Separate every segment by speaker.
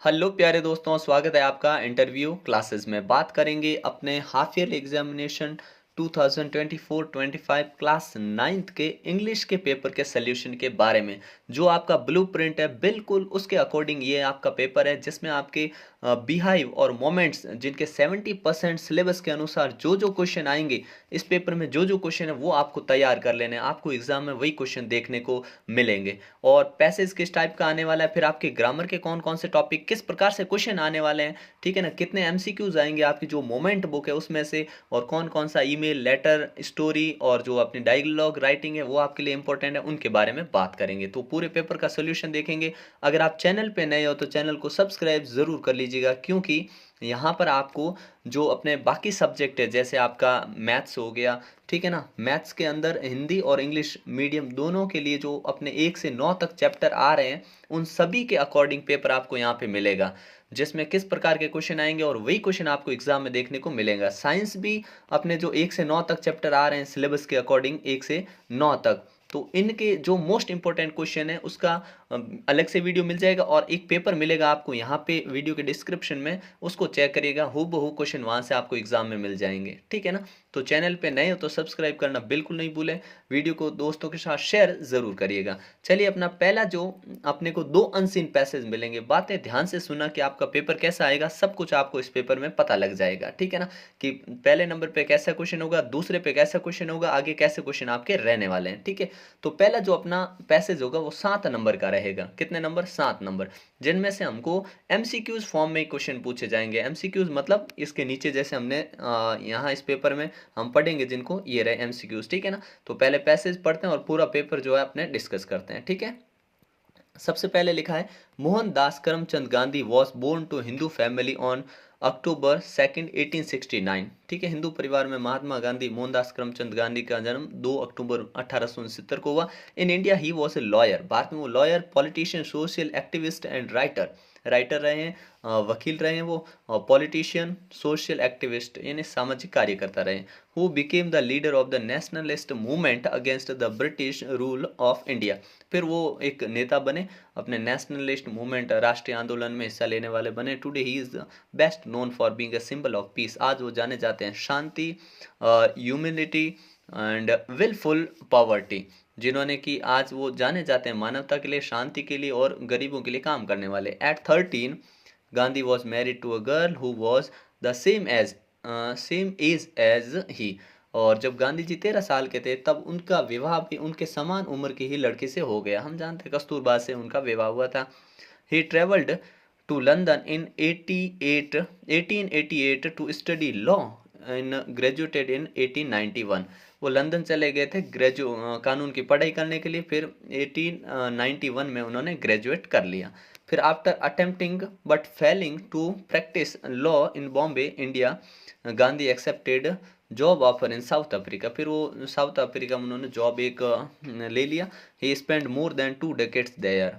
Speaker 1: Hello प्यारे दोस्तों, स्वागत है आपका इंटरव्यू क्लासेस में। बात करेंगे अपने half yearly examination 2024-25 class 9th के इंग्लिश के पेपर के सॉल्यूशन के बारे में। जो आपका ब्लूप्रिंट है बिल्कुल उसके अकॉर्डिंग ये आपका पेपर है, जिसमें आपके बिहाइव और मोमेंट्स जिनके 70% सिलेबस के अनुसार जो जो क्वेश्चन आएंगे इस पेपर में, जो जो क्वेश्चन है वो आपको तैयार कर लेने हैं। आपको एग्जाम में वही क्वेश्चन देखने को मिलेंगे। और पैसेज किस टाइप का आने वाला है, फिर आपके ग्रामर के कौन कौन से टॉपिक किस प्रकार से क्वेश्चन आने वाले हैं, ठीक है ना, कितने एमसीक्यूज आएंगे आपकी जो मोमेंट बुक है उसमें से, और कौन कौन सा ईमेल, लेटर, स्टोरी और जो अपनी डायलॉग राइटिंग है वो आपके लिए इंपॉर्टेंट है, उनके बारे में बात करेंगे। तो पूरे पेपर का सोल्यूशन देखेंगे। अगर आप चैनल पे नए हो तो चैनल को सब्सक्राइब जरूर कर लीजिएगा, क्योंकि यहाँ पर आपको जो अपने बाकी सब्जेक्ट है, जैसे आपका मैथ्स हो गया, ठीक है ना, मैथ्स के अंदर हिंदी और इंग्लिश मीडियम दोनों के लिए जो अपने 1 से 9 तक चैप्टर आ रहे हैं उन सभी के अकॉर्डिंग पेपर आपको यहाँ पे मिलेगा, जिसमें किस प्रकार के क्वेश्चन आएंगे और वही क्वेश्चन आपको एग्जाम में देखने को मिलेगा। साइंस भी अपने जो 1 से 9 तक चैप्टर आ रहे हैं सिलेबस के अकॉर्डिंग 1 से 9 तक, तो इनके जो मोस्ट इंपॉर्टेंट क्वेश्चन है उसका अलग से वीडियो मिल जाएगा और एक पेपर मिलेगा आपको यहाँ पे वीडियो के डिस्क्रिप्शन में, उसको चेक करिएगा, हूबहू क्वेश्चन वहां से आपको एग्जाम में मिल जाएंगे, ठीक है ना। तो चैनल पे नए हो तो सब्सक्राइब करना बिल्कुल नहीं भूलें, वीडियो को दोस्तों के साथ शेयर जरूर करिएगा। चलिए, अपना पहला जो अपने को 2 अनसीन पैसेज मिलेंगे, बातें ध्यान से सुना कि आपका पेपर कैसा आएगा, सब कुछ आपको इस पेपर में पता लग जाएगा, ठीक है ना, कि पहले नंबर पे कैसा क्वेश्चन होगा, दूसरे पे कैसा क्वेश्चन होगा, आगे कैसे क्वेश्चन आपके रहने वाले हैं, ठीक है। तो पहला जो अपना पैसेज होगा वो 7 नंबर का रहेगा। कितने नंबर? 7 नंबर, जिनमें से हमको एमसीक्यूज फॉर्म में क्वेश्चन पूछे जाएंगे। एमसीक्यूज मतलब इसके नीचे जैसे हमने यहाँ इस पेपर में हम पढ़ेंगे जिनको, ये रहे एमसीक्यूज, ठीक है ना। तो पहले पैसेज पढ़ते हैं और पूरा पेपर जो है अपने डिस्कस करते हैं, ठीक है। सबसे पहले लिखा है, Mohandas Karamchand Gandhi was born to Hindu family on October 2, 1869। ठीक है, हिंदू परिवार में महात्मा गांधी मोहनदास करमचंद गांधी का जन्म 2 अक्टूबर 1869 को हुआ। In India he was a lawyer, Bharat में वो lawyer, politician, social activist and writer, writer रहे हैं, वकील रहे हैं वो, पॉलिटिशियन, सोशल एक्टिविस्ट यानी सामाजिक कार्यकर्ता रहे, who became the leader of the nationalist movement against the British rule of India. फिर वो एक नेता बने, अपने नेशनलिस्ट मूवमेंट, राष्ट्रीय आंदोलन में हिस्सा लेने वाले बने। Today he is best known for being a symbol of peace, आज वो जाने जाते हैं शांति, ह्यूमिलिटी एंड विलफुल पॉवर्टी, जिन्होंने कि आज वो जाने जाते हैं मानवता के लिए, शांति के लिए और गरीबों के लिए काम करने वाले। At 13 Gandhi was married to a girl who was the same age as he. और जब गांधी जी 13 साल के थे तब उनका विवाह भी उनके समान उम्र की ही लड़की से हो गया। हम जानते हैं कस्तूरबा से उनका विवाह हुआ था। He travelled to London in 1888 to study law in graduated in 1891। वो लंदन चले गए थे कानून की पढ़ाई करने के लिए, फिर 1891 में उन्होंने ग्रेजुएट कर लिया। फिर after attempting but failing to practice law in Bombay India, Gandhi accepted job offer in South Africa. फिर वो साउथ अफ्रीका में उन्होंने जॉब एक ले लिया। He spend more than 2 decades there,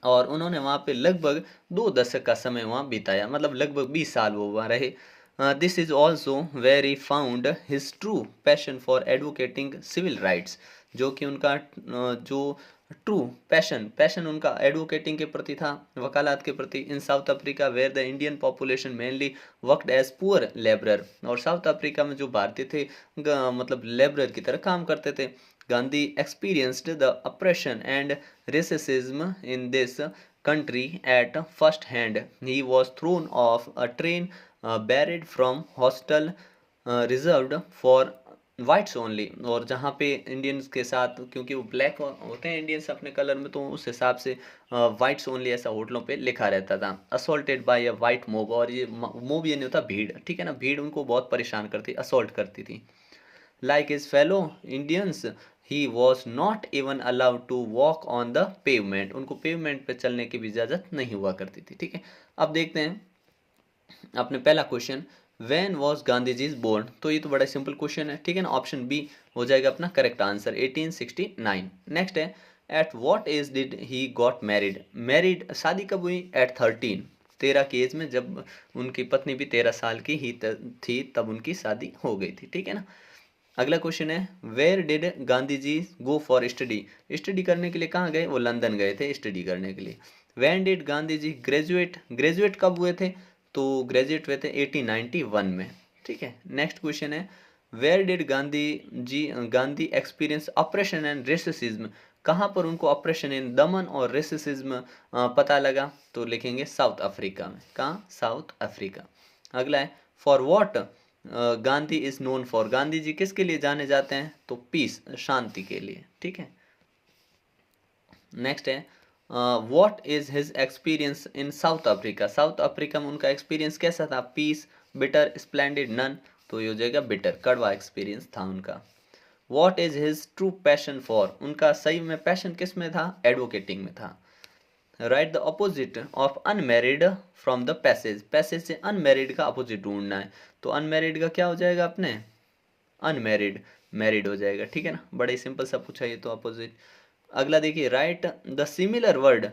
Speaker 1: और उन्होंने वहाँ पे लगभग 2 दशक का समय वहाँ बिताया, मतलब लगभग 20 साल वो वहाँ रहे। This is also where he found his true passion for advocating civil rights, जो कि उनका जो ट्रू पैशन पैशन उनका एडवोकेटिंग के प्रति था, वकालत के प्रति। In South Africa where the Indian population mainly worked as poor labourer, और साउथ अफ्रीका में जो भारतीय थे मतलब लेबरर की तरह काम करते थे। Gandhi experienced the oppression and racism in this country at first hand. He was thrown off a train buried from hostel reserved for whites only, और जहाँ पे इंडियंस के साथ, क्योंकि वो ब्लैक होते हैं इंडियंस अपने कलर में, तो उस हिसाब से वाइट्स ओनली ऐसा होटलों पे लिखा रहता था। Assaulted by a white mob, और ये मोब ये नहीं होता भीड़, ठीक है ना, भीड़ उनको बहुत परेशान करती, असोल्ट करती थी। Like his fellow Indians, he was not even allowed to walk on the pavement. उनको पेवमेंट पे चलने की भी इजाज़त नहीं हुआ करती थी, ठीक है। अब देखते हैं अपने पहला question, when was Gandhi ji born. तो ये तो बड़ा सिंपल क्वेश्चन है, ठीक है ना, ऑप्शन बी हो जाएगा अपना करेक्ट आंसर, 1869। नेक्स्ट है, at what age did he got married. Married शादी कब हुई? एट 13, 13 की एज में, जब उनकी पत्नी भी 13 साल की ही थी तब उनकी शादी हो गई थी, ठीक है ना। अगला क्वेश्चन है, where did Gandhi ji go for study. Study करने के लिए कहाँ गए? वो लंदन गए थे स्टडी करने के लिए। When did Gandhi ji graduate, graduate कब हुए थे? तो ग्रेजुएट हुए थे 1891 में। ठीक है, नेक्स्ट क्वेश्चन है where did Gandhi experience oppression and racism, कहाँ पर उनको ऑपरेशन इन दमन और रेसिज्म पता लगा? तो लिखेंगे साउथ अफ्रीका में। कहाँ? South Africa. अगला है for what Gandhi is known for, Gandhi ji किसके लिए जाने जाते हैं? तो पीस, शांति के लिए। ठीक है, नेक्स्ट है what is his experience in South Africa, South Africa में उनका एक्सपीरियंस कैसा था? Peace, bitter, splendid, none. तो ये हो जाएगा बिटर, कड़वा एक्सपीरियंस था उनका। What is his true passion for, उनका सही में पैशन किस में था? एडवोकेटिंग में था। Right the opposite of unmarried from the passage, passage से अनमेरिड का अपोजिट ढूंढना है। तो अनमेरिड का क्या हो जाएगा अपने? अनमेरिड, मैरिड हो जाएगा। ठीक है ना, बड़ा ही सिंपल सा पूछा ये तो अपोजिट। अगला देखिए right the similar word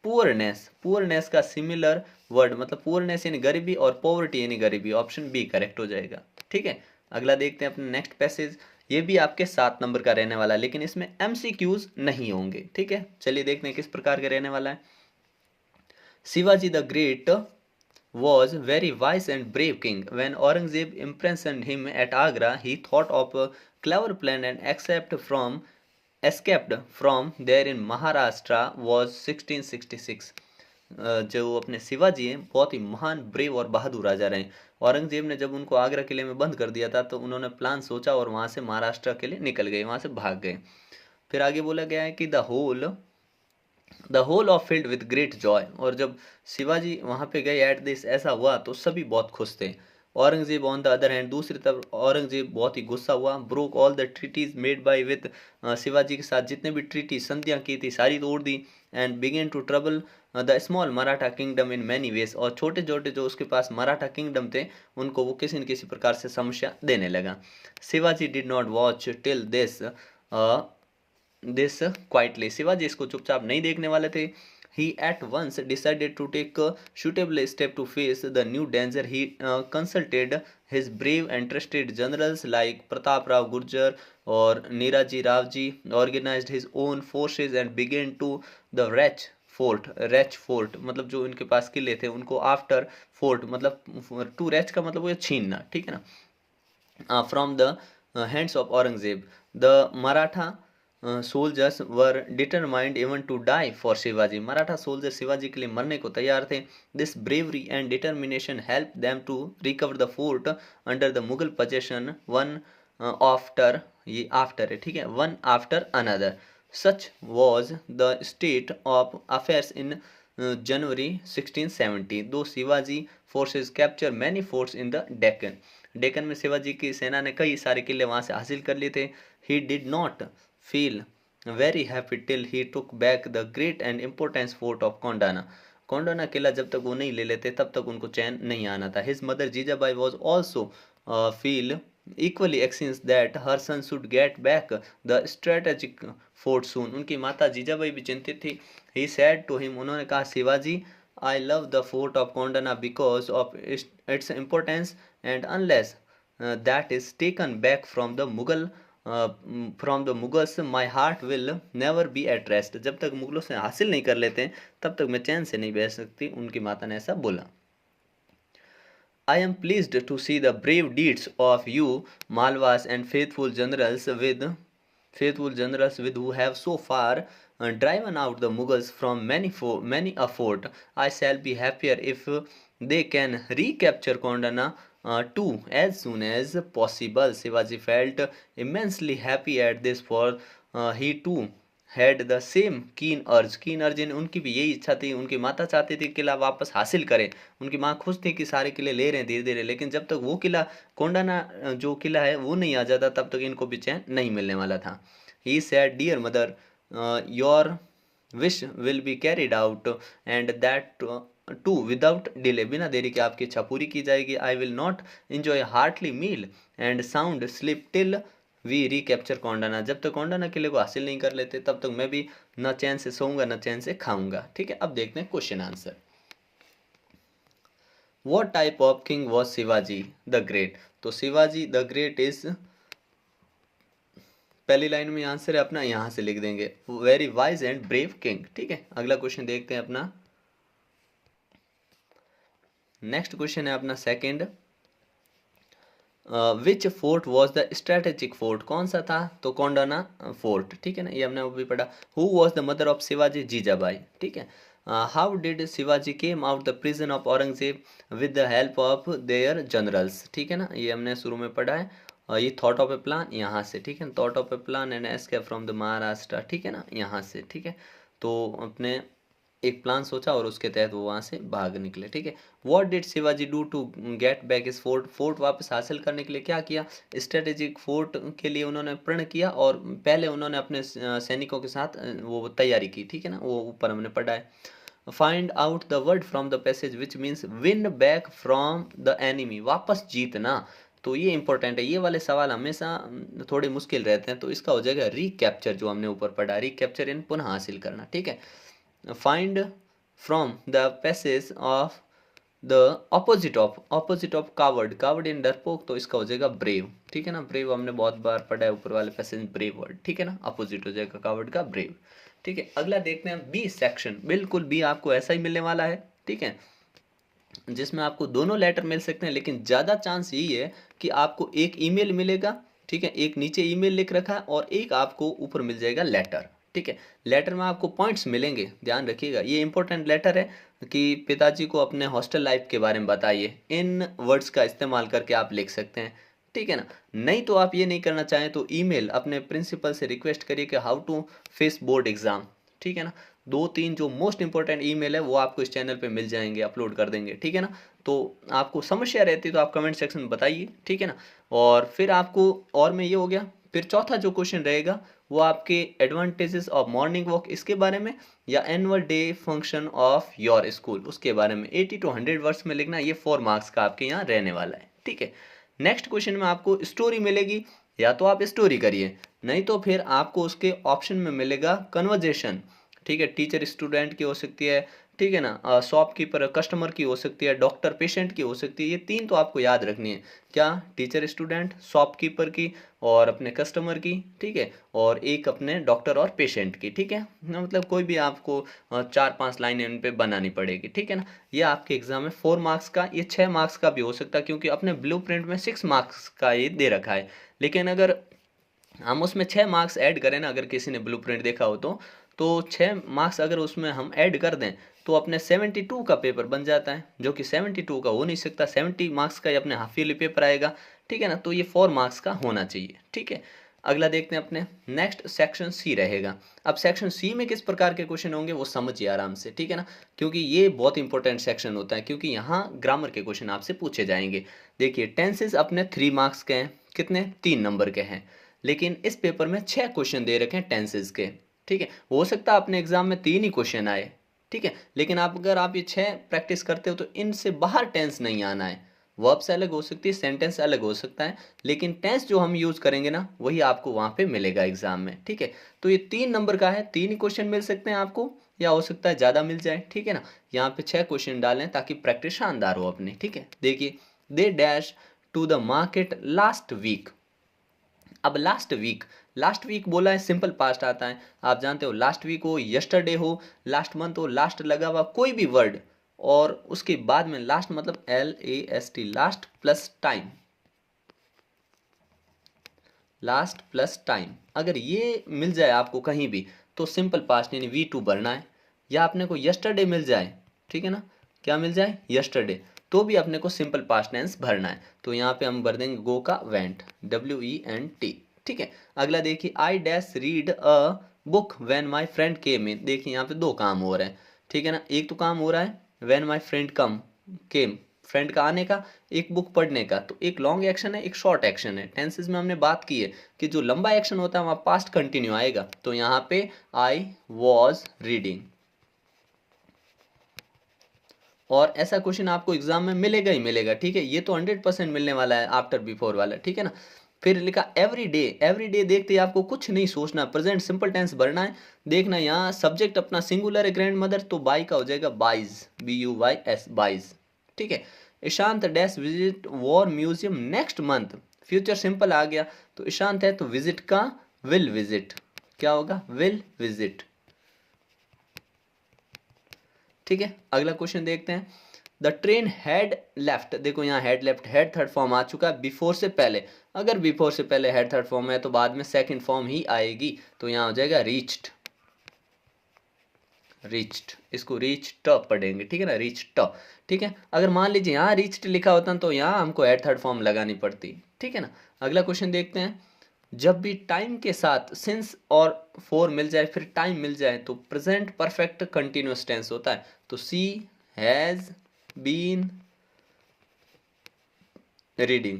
Speaker 1: poorness, poorness का सिमिलर वर्ड मतलब पुअरनेस यानी गरीबी और पॉवर्टी यानी गरीबी, ऑप्शन बी करेक्ट हो जाएगा। ठीक है, अगला देखते हैं अपने नेक्स्ट पैसेज, ये भी आपके 7 नंबर का रहने वाला है लेकिन इसमें एमसीक्यूज नहीं होंगे। ठीक है, चलिए देखते हैं किस प्रकार का रहने वाला है। Shivaji the great was very wise and brave king. When Aurangzeb imprisoned him at Agra, he thought of a clever plan and escaped from there in Maharashtra was 1666. जो अपने शिवाजी हैं बहुत ही महान, ब्रेव और बहादुर राजा रहे। औरंगजेब ने जब उनको आगरा किले में बंद कर दिया था तो उन्होंने प्लान सोचा और वहां से महाराष्ट्र के लिए निकल गए, वहां से भाग गए। फिर आगे बोला गया है कि the whole of field with great joy, और जब शिवाजी वहां पे गए एट दिस ऐसा हुआ तो सभी बहुत खुश थे। Aurangzeb on the other hand, दूसरी तरफ औरंगजेब बहुत ही गुस्सा हुआ। Broke all the treaties made by with, Shivaji के साथ जितने भी ट्रीटी संधियां की थी सारी तोड़ दी। And began to trouble the small Maratha kingdom in many ways, और छोटे छोटे जो उसके पास मराठा किंगडम थे उनको वो किसी न किसी प्रकार से समस्या देने लगा। Shivaji did not watch till this quietly, Shivaji इसको चुपचाप नहीं देखने वाले थे। He at once decided to take a suitable step to face the new danger. He consulted his brave and trusted generals like Pratap Rao Gurjar और Niraji Rao ji, organized his own forces and began to the reach fort मतलब जो इनके पास किले थे उनको after fort मतलब to reach का मतलब वो छीनना। ठीक है ना, from the hands of Aurangzeb. The Maratha soldiers were determined even to die for Shivaji, Maratha soldier Shivaji के लिए मरने को तैयार थे। This bravery and determination help them to recover the fort under the Mughal possession one after, ये आफ्टर है। ठीक है, one after another. Such was the state of affairs in January 1670, though Shivaji forces capture many forts in the Deccan, Deccan में शिवाजी की सेना ने कई सारे किले वहां से हासिल कर लिए थे। He did not feel very happy till he took back the great and important fort of Kondana. Kondana किला जब तक वो नहीं ले लेते तब तक उनको चैन नहीं आना था। His mother Jijabai was also feel equally anxious that her son should get back the strategic fort soon. उनकी माता जीजाबाई भी चिंतित थी। He said to him, उन्होंने कहा Shivaji, I love the fort of Kondana because of its importance and unless that is taken back from the Mughals my heart will never be at rest. जब तक मुगलों से हासिल नहीं कर लेते हैं तब तक मैं चैन से नहीं बैठ सकती, उनकी माता ने ऐसा बोला। I am pleased to see the brave deeds of you Malwas and faithful generals with who have so far driven out the Mughals from many a fort. I shall be happier if they can recapture Kondana too as soon as possible. Shivaji felt immensely happy at this, for he too had the same keen urge. keen urge यानी उनकी भी यही इच्छा थी, उनकी माता चाहती थी किला वापस हासिल करें, उनकी माँ खुश थी कि सारे किले ले रहे हैं धीरे धीरे, लेकिन जब तक वो किला कोंडाना जो किला है वो नहीं आ जाता तब तक इनको भी चैन नहीं मिलने वाला था। He said, dear mother, your wish will be carried out and that to without delay, बिना देरी के आपकी इच्छा पूरी की जाएगी। I will not enjoy heartily meal and sound sleep till we recapture Kondana, जब तक कोंडाना किले को हासिल नहीं कर लेते तब तक मैं भी न चैन से सोऊंगा न चैन से खाऊंगा। ठीक है, अब देखते हैं question answer. What type of king was Shivaji the great, तो शिवाजी द ग्रेट इज, पहली लाइन में आंसर है अपना, यहां से लिख देंगे very wise and brave king. ठीक है, अगला क्वेश्चन देखते हैं अपना। नेक्स्ट क्वेश्चन है अपना second, which fort was the strategic fort, कौन सा था, तो कोंडाना फोर्ट, ठीक है ना, ये हमने अभी पढ़ा। Who was the mother of Shivaji, Jijabai, ठीक है। How did Shivaji came out the prison of Aurangzeb, with the help of their generals, ठीक है ना, ये हमने शुरू में पढ़ा है। ये थॉट ऑफ ए प्लान यहाँ से, ठीक है, thought of A plan and escape from the Maharashtra, ठीक है ना, यहाँ से, ठीक है। तो अपने एक प्लान सोचा और उसके तहत वो वहाँ से भाग निकले, ठीक है। What did Shivaji do to get back इस फोर्ट, फोर्ट वापस हासिल करने के लिए क्या किया, स्ट्रेटेजिक फोर्ट के लिए उन्होंने प्रण किया और पहले उन्होंने अपने सैनिकों के साथ वो तैयारी की, ठीक है ना, वो ऊपर हमने पढ़ा है। Find out the word from the passage which means win back from the enemy, वापस जीतना। तो ये इंपॉर्टेंट है, ये वाले सवाल हमेशा थोड़े मुश्किल रहते हैं, तो इसका हो जाएगा रिकैप्चर, जो हमने ऊपर पढ़ा, रिकैप्चर इन पुनः हासिल करना, ठीक है। Find from the passage of the opposite of coward, coward इन डरपोक, तो इसका हो जाएगा ब्रेव, ठीक है ना, ब्रेव हमने बहुत बार पढ़ा है ऊपर वाले पैसेज, ब्रेव वर्ड, ठीक है ना, अपोजिट हो जाएगा कावर्ड का ब्रेव, ठीक है। अगला देखते हैं बी सेक्शन, बिल्कुल बी आपको ऐसा ही मिलने वाला है, ठीक है, जिसमें आपको दोनों लेटर मिल सकते हैं, लेकिन ज़्यादा चांस यही है कि आपको एक ईमेल मिलेगा, ठीक है, एक नीचे ईमेल लिख रखा है और एक आपको ऊपर मिल जाएगा लेटर, ठीक है। लेटर में आपको पॉइंट्स मिलेंगे, ध्यान रखिएगा, ये इंपॉर्टेंट लेटर है कि पिताजी को अपने हॉस्टल लाइफ के बारे में बताइए, इन वर्ड्स का इस्तेमाल करके आप लिख सकते हैं, ठीक है ना। नहीं तो आप ये नहीं करना चाहें तो ईमेल अपने प्रिंसिपल से रिक्वेस्ट करिए कि how to face board exam, ठीक है ना। दो तीन जो मोस्ट इंपॉर्टेंट ईमेल है वो आपको इस चैनल पे मिल जाएंगे, अपलोड कर देंगे, ठीक है ना। तो आपको समस्या रहती है तो आप कमेंट सेक्शन में बताइए, ठीक है ना। और फिर आपको, और में ये हो गया, फिर चौथा जो क्वेश्चन रहेगा वो आपके एडवांटेजेस ऑफ मॉर्निंग वॉक, इसके बारे में, या annual day function of your school, उसके बारे में 80 to 100 वर्ड्स में लिखना, ये 4 मार्क्स का आपके यहाँ रहने वाला है, ठीक है। नेक्स्ट क्वेश्चन में आपको स्टोरी मिलेगी, या तो आप स्टोरी करिए, नहीं तो फिर आपको उसके ऑप्शन में मिलेगा कन्वर्जेशन, ठीक है, टीचर स्टूडेंट की हो सकती है, ठीक है ना, शॉपकीपर कस्टमर की हो सकती है, डॉक्टर पेशेंट की हो सकती है, ये तीन तो आपको याद रखनी है, क्या, टीचर स्टूडेंट, शॉपकीपर की और अपने कस्टमर की, ठीक है, और एक अपने डॉक्टर और पेशेंट की, ठीक है ना, मतलब कोई भी आपको 4-5 लाइनें उन पे बनानी पड़ेगी, ठीक है ना। ये आपके एग्जाम में 4 मार्क्स का, ये 6 मार्क्स का भी हो सकता है, क्योंकि अपने ब्लू प्रिंट में 6 मार्क्स का ये दे रखा है, लेकिन अगर हम उसमें 6 मार्क्स ऐड करें ना, अगर किसी ने ब्लूप्रिंट देखा हो तो 6 मार्क्स अगर उसमें हम ऐड कर दें तो अपने 72 का पेपर बन जाता है, जो कि 72 का हो नहीं सकता, 70 मार्क्स का ही अपने हाफ ईयरली पेपर आएगा, ठीक है ना। तो ये 4 मार्क्स का होना चाहिए, ठीक है। अगला देखते हैं अपने नेक्स्ट सेक्शन सी रहेगा। अब सेक्शन सी में किस प्रकार के क्वेश्चन होंगे वो समझिए आराम से, ठीक है ना, क्योंकि ये बहुत इंपॉर्टेंट सेक्शन होता है, क्योंकि यहाँ ग्रामर के क्वेश्चन आपसे पूछे जाएंगे। देखिए टेंसेज अपने 3 मार्क्स के हैं, कितने, 3 नंबर के हैं, लेकिन इस पेपर में 6 क्वेश्चन दे रखे हैं टेंसेज के, ठीक है। हो सकता है अपने एग्जाम में 3 ही क्वेश्चन आए, ठीक है, लेकिन आप अगर आप ये 6 प्रैक्टिस करते हो तो इनसे बाहर टेंस नहीं आना है, वर्ब्स अलग हो सकती है, सेंटेंस अलग हो सकता है, लेकिन टेंस जो हम यूज करेंगे ना वही आपको वहां पे मिलेगा एग्जाम में, ठीक है। तो ये 3 नंबर का है, 3 ही क्वेश्चन मिल सकते हैं आपको, या हो सकता है ज्यादा मिल जाए, ठीक है ना। यहाँ पे 6 क्वेश्चन डालें ताकि प्रैक्टिस शानदार हो अपनी, ठीक है। देखिए, they dash to the market last week. अब लास्ट वीक बोला है, सिंपल पास्ट आता है, आप जानते हो, लास्ट वीक हो, यस्टरडे हो, लास्ट मंथ हो, लास्ट लगा हुआ कोई भी वर्ड और उसके बाद में लास्ट मतलब LAST, last plus time, last plus time, अगर ये मिल जाए आपको कहीं भी तो सिंपल पास्ट यानी V2 भरना है। या अपने को यस्टरडे मिल जाए, ठीक है ना, क्या मिल जाए, यस्टरडे, तो भी अपने को सिंपल पास्ट टेंस भरना है, तो यहाँ पे हम भर देंगे गो का वेंट, WENT, ठीक है। अगला देखिए, I dash read a book when my friend came in. देखिए यहाँ पे 2 काम हो रहे हैं, ठीक है ना, एक तो काम हो रहा है when my friend came, friend का आने का, एक बुक पढ़ने का, तो एक लॉन्ग एक्शन है, एक शॉर्ट एक्शन है। टेंसेस में हमने बात की है कि जो लंबा एक्शन होता है वहां पास्ट कंटिन्यू आएगा, तो यहाँ पे आई वॉज रीडिंग, और ऐसा क्वेश्चन आपको एग्जाम में मिलेगा ही मिलेगा, ठीक है, ये तो 100% मिलने वाला है आफ्टर बिफोर वाला, ठीक है ना। फिर लिखा एवरी डे देखते ही आपको कुछ नहीं सोचना, प्रेजेंट सिंपल टेंस भरना है। देखना यहाँ सब्जेक्ट अपना सिंगुलर है ग्रैंड मदर, तो बाई का हो जाएगा बाइज, BUYS, बाइज, ठीक है। Ishant dash visit war museum next month, future simple आ गया, तो ईशांत है तो विजिट का विल विजिट, क्या होगा, विल विजिट, ठीक है। अगला क्वेश्चन देखते हैं, द ट्रेन हैड लेफ्ट, देखो यहाँ had left, had third form आ चुका है बिफोर से पहले, अगर बिफोर से पहले हैड थर्ड फॉर्म है तो बाद में सेकंड फॉर्म ही आएगी, तो यहाँ हो जाएगा रीच्ड, रीच्ड, इसको रीच्ड पढ़ेंगे, ठीक है ना, रीच्ड, ठीक है। अगर मान लीजिए यहाँ रीच्ड लिखा होता तो यहाँ हमको हैड थर्ड फॉर्म लगानी पड़ती, ठीक है ना। अगला क्वेश्चन देखते हैं, जब भी टाइम के साथ सिंस और फोर मिल जाए, फिर टाइम मिल जाए, तो प्रेजेंट परफेक्ट कंटिन्यूअस टेंस होता है। तो सी हैज बीन रीडिंग,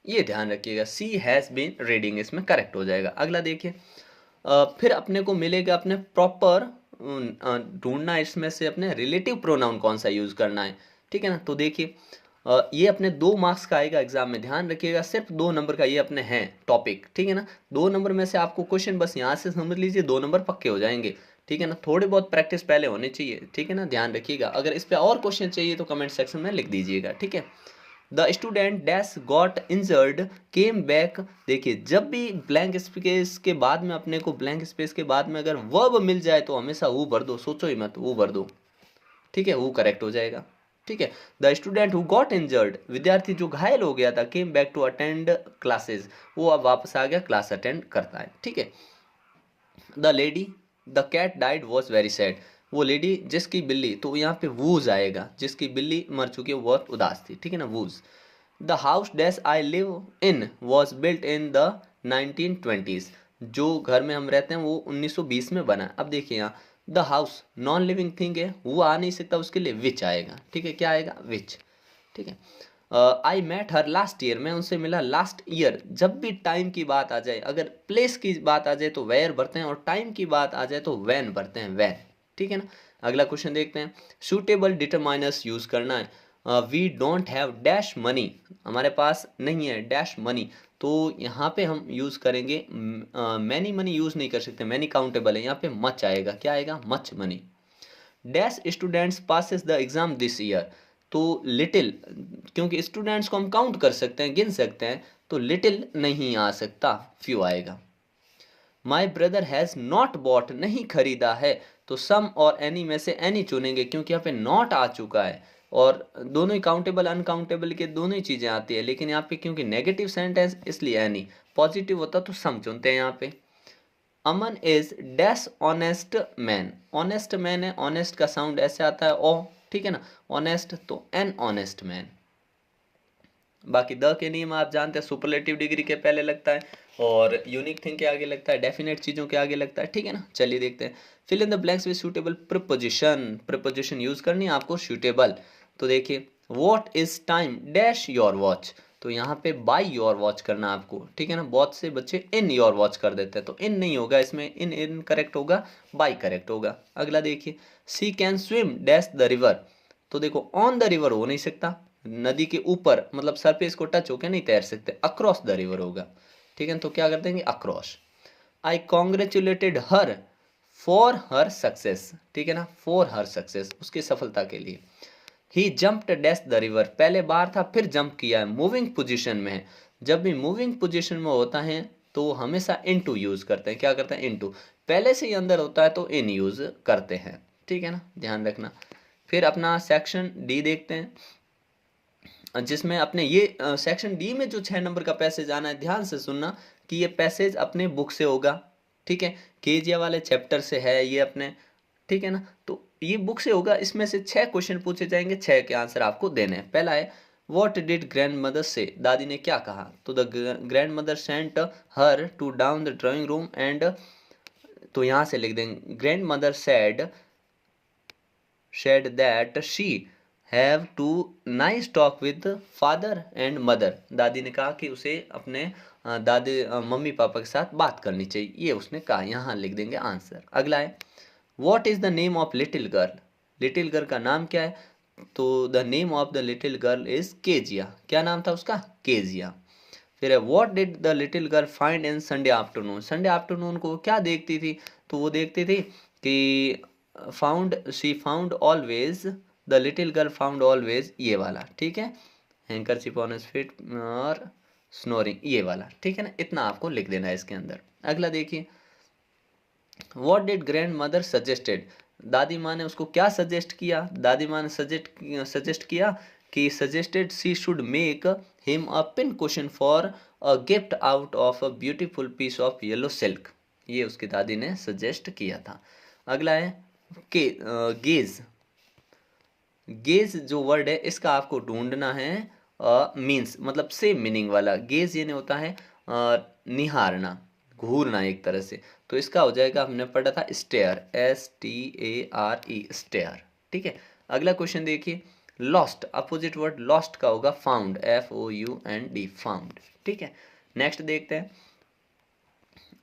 Speaker 1: ये ध्यान रखिएगा, सी हैज बीन रीडिंग इसमें करेक्ट हो जाएगा। अगला देखिए, फिर अपने को मिलेगा अपने प्रॉपर ढूंढना इसमें से अपने रिलेटिव प्रोनाउन कौन सा यूज करना है, ठीक है ना। तो देखिए ये अपने 2 मार्क्स का आएगा एग्जाम में, ध्यान रखिएगा, सिर्फ 2 नंबर का ये अपने हैं टॉपिक, ठीक है ना। 2 नंबर में से आपको क्वेश्चन बस यहाँ से समझ लीजिए 2 नंबर पक्के हो जाएंगे, ठीक है ना। थोड़ी बहुत प्रैक्टिस पहले होनी चाहिए, ठीक है ना, ध्यान रखिएगा। अगर इस पर और क्वेश्चन चाहिए तो कमेंट सेक्शन में लिख दीजिएगा, ठीक है। The student dash got injured came back, देखिए जब भी ब्लैंक स्पेस के बाद में अपने को ब्लैंक स्पेस के बाद में अगर वर्ब मिल जाए तो हमेशा वो भर दो, सोचो ही मत, वो भर दो, ठीक है, वो करेक्ट हो जाएगा, ठीक है। The student who got injured, विद्यार्थी जो घायल हो गया था, came back to attend classes, वो अब वापस आ गया, क्लास अटेंड करता है, ठीक है। The lady the cat died was very sad, वो लेडी जिसकी बिल्ली, तो यहाँ पे वूज आएगा, जिसकी बिल्ली मर चुकी है वो बहुत उदास थी, ठीक है ना, whose. The house dash I live in was built in the 1920s, जो घर में हम रहते हैं वो 1920 में बना। अब देखिए यहाँ the house non living thing है, वो आ नहीं सकता, उसके लिए विच आएगा, ठीक है, क्या आएगा, विच, ठीक है। I met her last year, मैं उनसे मिला लास्ट ईयर। जब भी टाइम की बात आ जाए, अगर प्लेस की बात आ जाए तो वेयर भरते हैं, और टाइम की बात आ जाए तो वैन भरते हैं, वैन, ठीक है ना। अगला क्वेश्चन देखते हैं, सूटेबल डिटरमाइनर्स यूज करना है। We don't have dash money, हमारे पास नहीं है डैश मनी, तो यहाँ पे हम यूज करेंगे मैनी मनी यूज नहीं कर सकते, मैनी काउंटेबल है, यहाँ पे मच आएगा, क्या आएगा, much money. Dash students passes the exam this year, तो लिटिल, क्योंकि स्टूडेंट्स को हम काउंट कर सकते हैं, गिन सकते हैं, तो लिटिल नहीं आ सकता, फ्यू आएगा। My brother has not bought, नहीं खरीदा है, तो सम और एनी में से एनी चुनेंगे, क्योंकि यहाँ पे नॉट आ चुका है, और दोनों ही काउंटेबल अनकाउंटेबल के दोनों ही चीज़ें आती है, लेकिन यहाँ पे क्योंकि नेगेटिव सेंटेंस इसलिए एनी, पॉजिटिव होता तो सम चुनते हैं यहाँ पे। Aman is dash honest man, honest man है, ऑनेस्ट का साउंड ऐसे आता है ओ, ठीक है ना, ऑनेस्ट, तो एन ऑनेस्ट मैन। बाकी द के नियम आप जानते हैं, सुपरलेटिव डिग्री के पहले लगता है, और यूनिक थिंग के आगे लगता है, डेफिनेट चीज़ों के आगे लगता है, ठीक है ना। चलिए देखते हैं, fill in the blanks with suitable preposition, preposition use करनी है आपको, सूटेबल। तो देखिए what is time dash your watch, तो यहाँ पे बाई योर वॉच करना आपको, ठीक है ना। बहुत से बच्चे इन योर वॉच कर देते हैं, तो इन नहीं होगा इसमें, इन इन करेक्ट होगा, बाई करेक्ट होगा। अगला देखिए, she can swim dash the river, तो देखो ऑन द रिवर हो नहीं सकता, नदी के ऊपर मतलब सरफेस को टच होकर नहीं तैर सकते, अक्रॉस द रिवर होगा, ठीक है, तो क्या कर देंगे, across. I congratulated her for her success, ठीक है ना, फॉर हर सक्सेस, उसकी सफलता के लिए। ही जंप्ड डैश द रिवर, पहले बार था फिर जंप किया है, मूविंग पोजीशन में है, जब भी मूविंग पोजीशन में होता है तो हमेशा इनटू यूज करते हैं, क्या करते हैं, इनटू, पहले से ही अंदर होता है तो इन यूज करते हैं, ठीक है ना, ध्यान रखना। फिर अपना सेक्शन डी देखते हैं, जिसमें अपने ये सेक्शन डी में जो 6 नंबर का पैसेज आना है, ध्यान से सुनना कि ये पैसेज अपने बुक से होगा, ठीक है, केजिया वाले चैप्टर से है ये अपने, ठीक है ना। तो ये बुक से होगा, इसमें से 6 क्वेश्चन पूछे जाएंगे, 6 के आंसर आपको देने हैं। पहला है व्हाट डिड ग्रैंड मदर से, दादी ने क्या कहा, तो the grandmother sent her to down the drawing room and, तो यहाँ से लिख देंगे grandmother said that she have to nice talk with father and mother, दादी ने कहा कि उसे अपने दादी मम्मी पापा के साथ बात करनी चाहिए, ये उसने कहा, यहाँ लिख देंगे आंसर। अगला है what is the name of little girl, little girl का नाम क्या है, तो the name of the little girl is Kezia, क्या नाम था उसका, केजिया। फिर है what did the little girl find in Sunday afternoon, Sunday afternoon को क्या देखती थी, तो वो देखती थी कि she found always, the little girl found always, ये वाला, ठीक है, हैंकरचीफ ऑन हिज फीट और स्नोरिंग, ये वाला, ठीक है ना, इतना आपको लिख देना है इसके अंदर। अगला देखिए what did grand mother suggested, दादी माँ ने उसको क्या सजेस्ट किया? दादी माँ ने सजेस्ट किया कि suggested she should make him a pin cushion for a gift out of a beautiful piece of yellow silk. ये उसकी दादी ने सजेस्ट किया था। अगला है के गेज। गेज जो वर्ड है इसका आपको ढूंढना है मीन्स, मतलब सेम मीनिंग वाला। गेज ये नहीं होता है निहारना, घूरना एक तरह से। तो इसका हो जाएगा, हमने पढ़ा था स्टेयर, STARE, स्टेयर। ठीक है। अगला क्वेश्चन देखिए, लॉस्ट, अपोजिट वर्ड लॉस्ट का होगा फाउंड, FOUND, फाउंड। ठीक है। नेक्स्ट देखते हैं।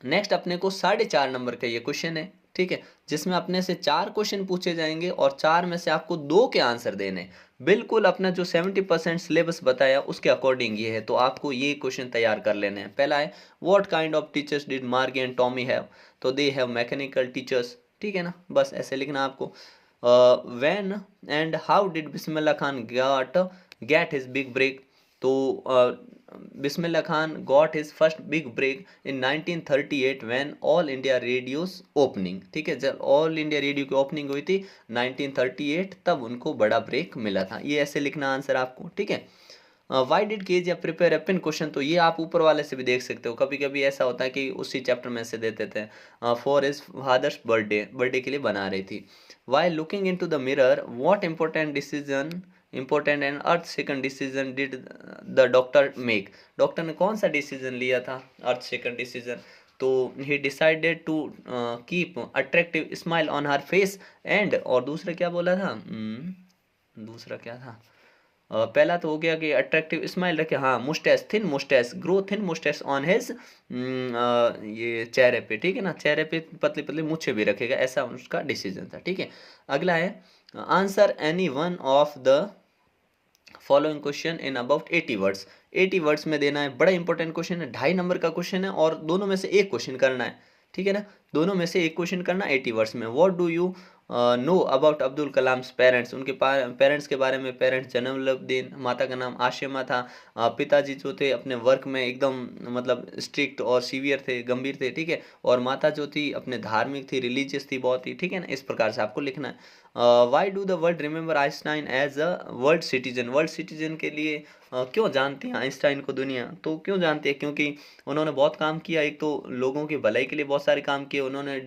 Speaker 1: नेक्स्ट अपने को 4.5 नंबर का ये क्वेश्चन है। ठीक है, जिसमें अपने से 4 क्वेश्चन पूछे जाएंगे और 4 में से आपको 2 के आंसर देने। बिल्कुल अपना जो 70% सिलेबस बताया उसके अकॉर्डिंग ये है, तो आपको ये क्वेश्चन तैयार कर लेने हैं। पहला है, what kind of teachers did मार्गी एंड टॉमी हैव? तो दे हैव मैकेनिकल टीचर्स। ठीक है ना, बस ऐसे लिखना आपको। When and how did Bismillah Khan get his big break? तो Bismillah Khan got his first big break in 1938 when All India Radio's opening. ठीक है, जब ऑल इंडिया रेडियो की ओपनिंग हुई थी 1938, तब उनको बड़ा ब्रेक मिला था। ये ऐसे लिखना आंसर आपको। ठीक है। वाई डिड KGF प्रिपेयर एपिन क्वेश्चन? तो ये आप ऊपर वाले से भी देख सकते हो, कभी कभी ऐसा होता है कि उसी चैप्टर में से देते थे। फॉर हिज फादर्स बर्थडे के लिए बना रही थी। Why looking into the mirror what important and earth second decision did the doctor make? Doctor ने कौन सा डिसीजन लिया था, अर्थ सेकंड डिसीजन? तो he decided to keep attractive smile on her face and, और दूसरा क्या बोला था? दूसरा क्या था? पहला तो हो गया कि अट्रैक्टिव स्माइल रखे, हाँ, moustache, thin moustache, grow thin moustache on his, ये चेहरे पे। ठीक है ना, चेहरे पे पतली पतली मूछें भी रखेगा, ऐसा उसका डिसीजन था। ठीक है। अगला है, answer any one of the following question in about 80 words. 80 words में देना है, बड़ा इंपॉर्टेंट क्वेश्चन है, 2.5 नंबर का क्वेश्चन है और दोनों में से एक क्वेश्चन करना है। ठीक है ना, दोनों में से एक क्वेश्चन करना 80 वर्ड्स में। What do you know about Abdul Kalam's parents? उनके पेरेंट्स के बारे में। पेरेंट्स जन्मदिन, माता का नाम आशिमा था। पिताजी जो थे अपने वर्क में एकदम मतलब स्ट्रिक्ट और सीवियर थे, गंभीर थे। ठीक है। और माता जो थी अपने धार्मिक थी, रिलीजियस थी बहुत ही। ठीक है ना, इस प्रकार से आपको लिखना है। Why do the world remember Einstein as a world citizen? World citizen के लिए क्यों जानती हैं आइंस्टाइन को दुनिया? तो क्यों जानती है? क्योंकि उन्होंने बहुत काम किया, एक तो लोगों की भलाई के लिए बहुत सारे काम किए उन्होंने।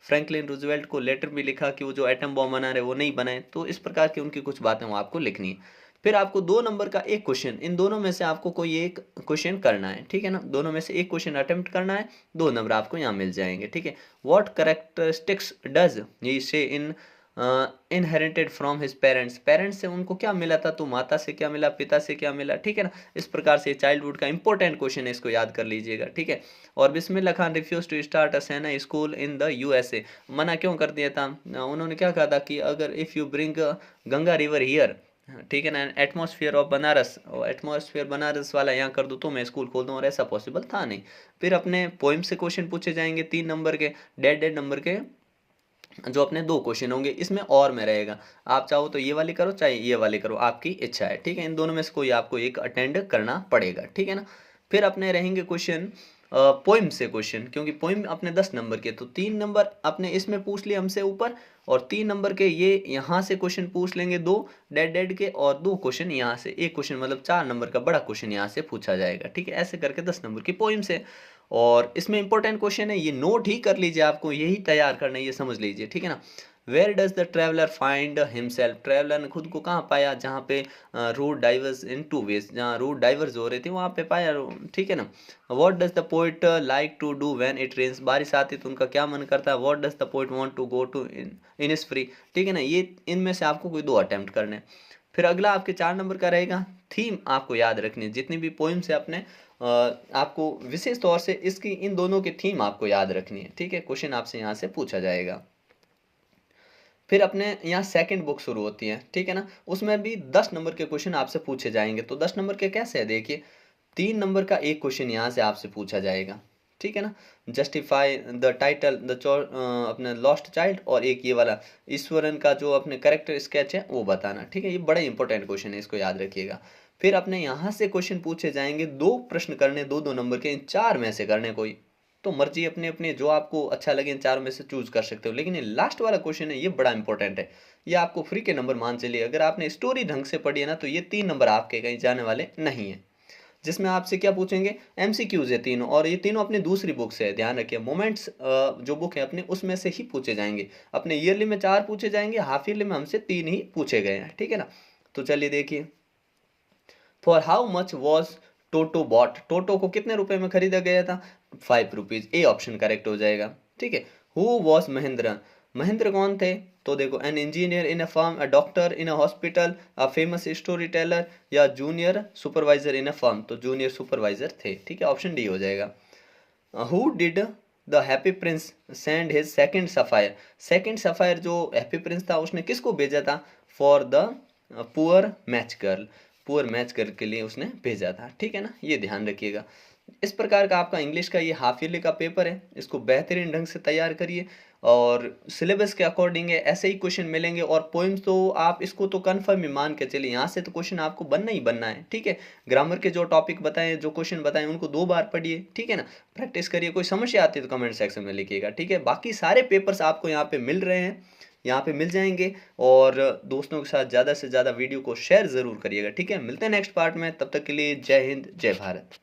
Speaker 1: फ्रैंकलिन रूजवेल्ट को लेटर भी लिखा कि वो जो एटम बॉम्ब बना रहे वो नहीं बनाए। तो इस प्रकार की उनकी कुछ बातें वो आपको लिखनी है। फिर आपको 2 नंबर का एक क्वेश्चन, इन दोनों में से आपको कोई एक क्वेश्चन करना है। ठीक है ना, दोनों में से एक क्वेश्चन अटेम्प्ट करना है, 2 नंबर आपको यहाँ मिल जाएंगे। ठीक है। What characteristics does he say in inherited from his parents? Parents से उनको क्या मिला था? तो माता से क्या मिला, पिता से क्या मिला? ठीक है ना, इस प्रकार से चाइल्डहुड का इंपॉर्टेंट क्वेश्चन है, इसको याद कर लीजिएगा। ठीक है। और Bismillah Khan refuse to start a shehnai school in the USA? मना क्यों कर दिया था? उन्होंने क्या कहा था कि अगर if you bring Ganga river here, ठीक है ना, एटमॉस्फेयर ऑफ बनारस, और एटमॉस्फेयर बनारस वाला यहाँ कर दूँ तो मैं स्कूल खोल दूँ, और ऐसा पॉसिबल था नहीं। फिर अपने पोइम से क्वेश्चन पूछे जाएंगे 3 नंबर के, डेढ़ डेढ़ नंबर के, जो अपने 2 क्वेश्चन होंगे। इसमें और में रहेगा, आप चाहो तो ये वाली करो चाहे ये वाली करो, आपकी इच्छा है। ठीक है, इन दोनों में से कोई आपको एक अटेंड करना पड़ेगा। ठीक है ना। फिर अपने रहेंगे क्वेश्चन पोइम से क्वेश्चन, क्योंकि पोइम अपने 10 नंबर के, तो 3 नंबर अपने इसमें पूछ लिए हमसे ऊपर, और 3 नंबर के ये यहाँ से क्वेश्चन पूछ लेंगे 2 डेड डेड के, और 2 क्वेश्चन यहाँ से, एक क्वेश्चन मतलब 4 नंबर का बड़ा क्वेश्चन यहाँ से पूछा जाएगा। ठीक है, ऐसे करके 10 नंबर की पोइम से। और इसमें इंपॉर्टेंट क्वेश्चन है, ये नोट ही कर लीजिए, आपको यही तैयार करना है, ये समझ लीजिए। ठीक है ना। Where does the traveller find himself? Traveller ने खुद को कहाँ पाया? जहाँ पे रोड डाइवर्स इन 2 वेज, जहाँ रोड डाइवर्स हो रहे थे वहाँ पे पाया। ठीक है ना। What does the poet like to do when it rains? बारिश आती तो उनका क्या मन करता है? What does the poet want to go to in is free? ठीक है ना, ये इनमें से आपको कोई 2 अटेम्प्ट करने। फिर अगला आपके 4 नंबर का रहेगा, थीम आपको याद रखनी है। जितनी भी पोइम से अपने आपको विशेष तौर से इसकी इन दोनों की थीम आपको याद रखनी है। ठीक है, क्वेश्चन आपसे यहाँ से पूछा जाएगा। फिर अपने यहाँ सेकंड बुक शुरू होती है। ठीक है ना, उसमें भी 10 नंबर के क्वेश्चन आपसे पूछे जाएंगे। तो 10 नंबर के कैसे है देखिए, 3 नंबर का एक क्वेश्चन यहाँ से आपसे पूछा जाएगा। ठीक है ना, जस्टिफाई द टाइटल द अपने लॉस्ट चाइल्ड, और एक ये वाला ईश्वरन का जो अपने करेक्टर स्केच है वो बताना। ठीक है, ये बड़ा इंपॉर्टेंट क्वेश्चन है, इसको याद रखिएगा। फिर अपने यहाँ से क्वेश्चन पूछे जाएंगे, 2 प्रश्न करने, 2-2 नंबर के, इन 4 में से करने कोई। तो मर्जी अपनी अपनी, जो आपको अच्छा लगे इन चारों में से चूज कर सकते हो। लेकिन ये लास्ट वाला क्वेश्चन है, ये बड़ा इंपॉर्टेंट है, ये आपको फ्री के नंबर मान चलिए। अगर आपने स्टोरी ढंग से पढ़ी है ना, तो ये 3 नंबर आपके कहीं जाने वाले नहीं है। जिसमें आपसे क्या पूछेंगे, एमसीक्यूज है तीनों, और ये तीनों अपनी दूसरी बुक से है, ध्यान रखिए। मोमेंट्स जो बुक है अपने, उसमें से ही पूछे जाएंगे। अपने ईयरली में 4 पूछे जाएंगे, हाफ ईयरली में हमसे 3 ही पूछे गए हैं, ठीक है ना। तो चलिए देखिए, for how much was Toto bought, Toto को कितने रुपए में खरीदा गया था, 5 रुपीज, ए ऑप्शन करेक्ट हो जाएगा, ठीक है। हु वॉज महेंद्र, महेंद्र कौन थे, तो देखो, an engineer in a firm, a doctor in a hospital, a famous story teller, या junior supervisor in a firm, तो जूनियर सुपरवाइजर थे, ठीक है, ऑप्शन डी हो जाएगा। Who did the happy prince send his second sapphire, second sapphire जो happy prince था उसने किसको भेजा था, for the poor match girl, poor match girl के लिए उसने भेजा था, ठीक है ना, ये ध्यान रखिएगा। इस प्रकार का आपका इंग्लिश का ये हाफ ईयरली का पेपर है, इसको बेहतरीन ढंग से तैयार करिए, और सिलेबस के अकॉर्डिंग है, ऐसे ही क्वेश्चन मिलेंगे। और पोइम्स तो आप इसको तो कन्फर्म ही मान के चलिए, यहाँ से तो क्वेश्चन आपको बनना ही बनना है, ठीक है। ग्रामर के जो टॉपिक बताएं, जो क्वेश्चन बताएं, उनको 2 बार पढ़िए, ठीक है ना, प्रैक्टिस करिए। कोई समस्या आती है तो कमेंट सेक्शन में लिखिएगा, ठीक है। बाकी सारे पेपर्स आपको यहाँ पे मिल रहे हैं, यहाँ पे मिल जाएंगे। और दोस्तों के साथ ज़्यादा से ज़्यादा वीडियो को शेयर ज़रूर करिएगा, ठीक है। मिलते हैं नेक्स्ट पार्ट में, तब तक के लिए जय हिंद, जय भारत।